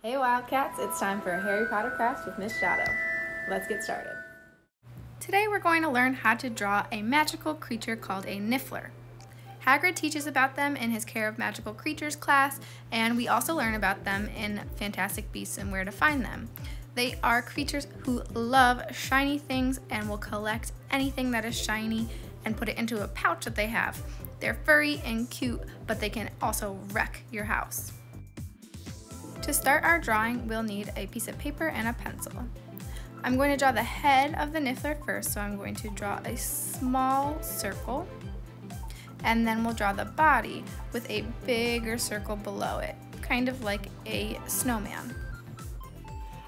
Hey Wildcats, it's time for a Harry Potter craft with Miss Shadow. Let's get started. Today we're going to learn how to draw a magical creature called a Niffler. Hagrid teaches about them in his Care of Magical Creatures class, and we also learn about them in Fantastic Beasts and Where to Find Them. They are creatures who love shiny things and will collect anything that is shiny and put it into a pouch that they have. They're furry and cute, but they can also wreck your house. To start our drawing, we'll need a piece of paper and a pencil. I'm going to draw the head of the Niffler first, so I'm going to draw a small circle, and then we'll draw the body with a bigger circle below it, kind of like a snowman.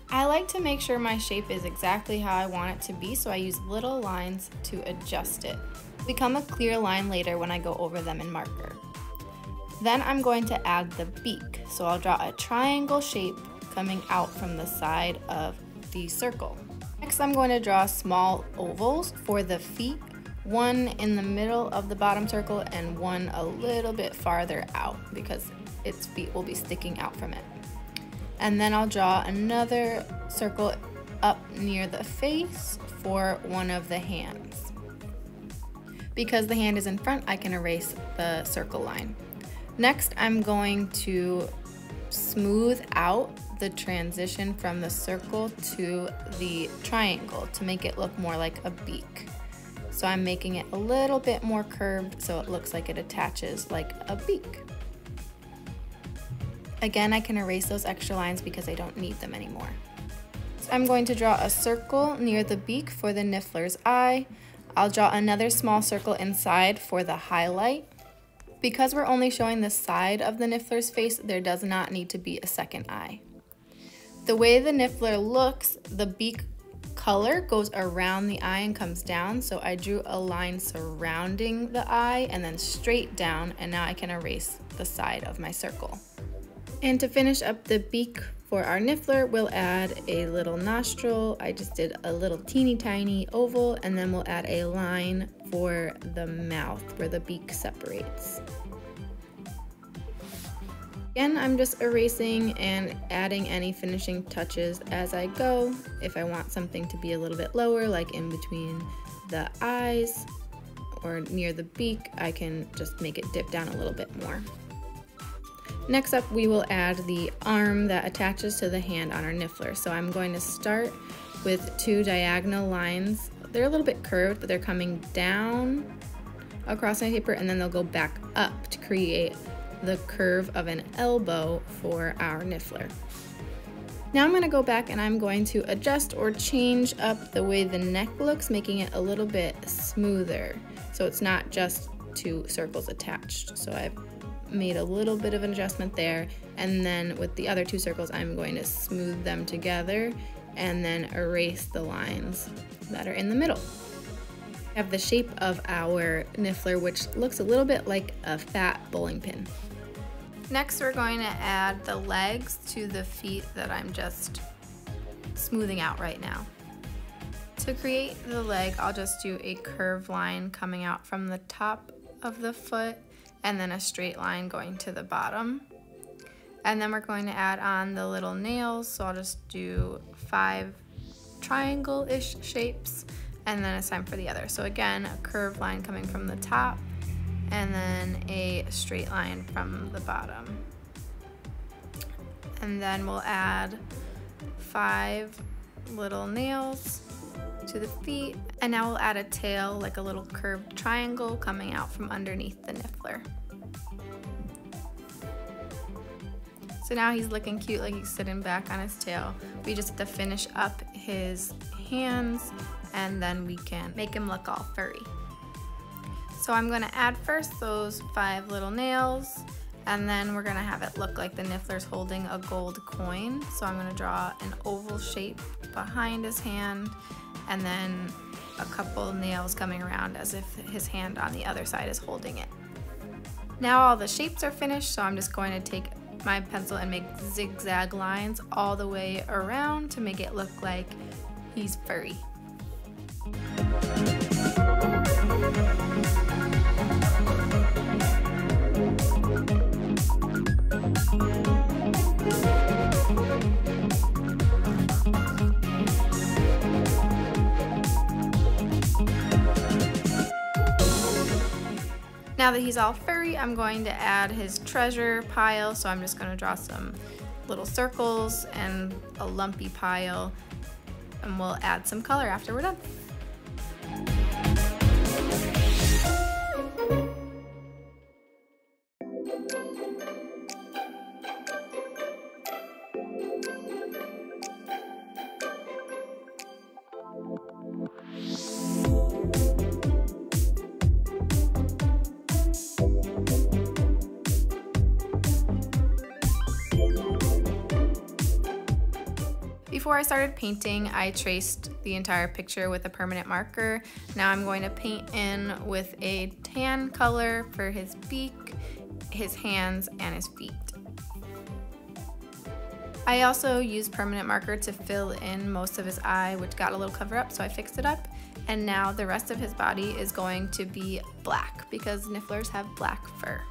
I like to make sure my shape is exactly how I want it to be, so I use little lines to adjust it. Become a clear line later when I go over them in marker. Then I'm going to add the beak, so I'll draw a triangle shape coming out from the side of the circle. Next I'm going to draw small ovals for the feet, one in the middle of the bottom circle and one a little bit farther out because its feet will be sticking out from it. And then I'll draw another circle up near the face for one of the hands. Because the hand is in front, I can erase the circle line. Next, I'm going to smooth out the transition from the circle to the triangle to make it look more like a beak. So I'm making it a little bit more curved so it looks like it attaches like a beak. Again, I can erase those extra lines because I don't need them anymore. So I'm going to draw a circle near the beak for the Niffler's eye. I'll draw another small circle inside for the highlight. Because we're only showing the side of the Niffler's face, there does not need to be a second eye. The way the Niffler looks, the beak color goes around the eye and comes down, so I drew a line surrounding the eye and then straight down, and now I can erase the side of my circle. And to finish up the beak for our Niffler, we'll add a little nostril. I just did a little teeny tiny oval, and then we'll add a line for the mouth where the beak separates. Again, I'm just erasing and adding any finishing touches as I go. If I want something to be a little bit lower, like in between the eyes or near the beak, I can just make it dip down a little bit more. Next up, we will add the arm that attaches to the hand on our Niffler. So I'm going to start with two diagonal lines. They're a little bit curved, but they're coming down across my paper, and then they'll go back up to create the curve of an elbow for our Niffler. Now I'm going to go back and I'm going to adjust or change up the way the neck looks, making it a little bit smoother. So it's not just two circles attached. So I've made a little bit of an adjustment there, and then with the other two circles I'm going to smooth them together and then erase the lines that are in the middle. We have the shape of our Niffler, which looks a little bit like a fat bowling pin. Next we're going to add the legs to the feet that I'm just smoothing out right now. To create the leg, I'll just do a curved line coming out from the top of the foot and then a straight line going to the bottom. And then we're going to add on the little nails, so I'll just do 5 triangle-ish shapes, and then it's time for the other. So again, a curved line coming from the top, and then a straight line from the bottom. And then we'll add 5 little nails to the feet, and now we'll add a tail, like a little curved triangle coming out from underneath the Niffler. So now he's looking cute, like he's sitting back on his tail. We just have to finish up his hands, and then we can make him look all furry. So I'm gonna add first those 5 little nails, and then we're gonna have it look like the Niffler's holding a gold coin. So I'm gonna draw an oval shape behind his hand, and then a couple nails coming around as if his hand on the other side is holding it. Now all the shapes are finished, so I'm just going to take my pencil and make zigzag lines all the way around to make it look like he's furry. Now that he's all furry, I'm going to add his treasure pile. So I'm just going to draw some little circles and a lumpy pile, and we'll add some color after we're done. Before I started painting, I traced the entire picture with a permanent marker. Now I'm going to paint in with a tan color for his beak, his hands, and his feet. I also used permanent marker to fill in most of his eye, which got a little cover up, so I fixed it up. And now the rest of his body is going to be black because Nifflers have black fur.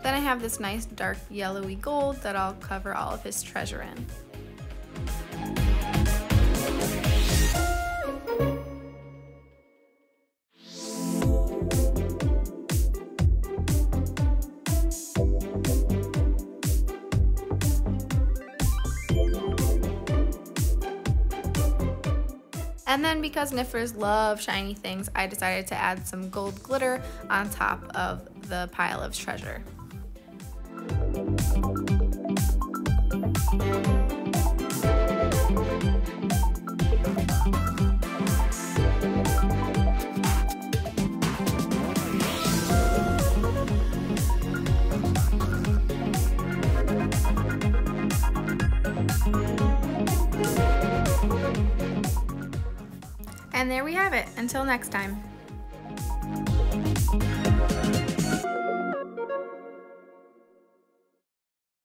Then I have this nice dark yellowy gold that I'll cover all of his treasure in. And then because Nifflers love shiny things, I decided to add some gold glitter on top of the pile of treasure. And there we have it. Until next time.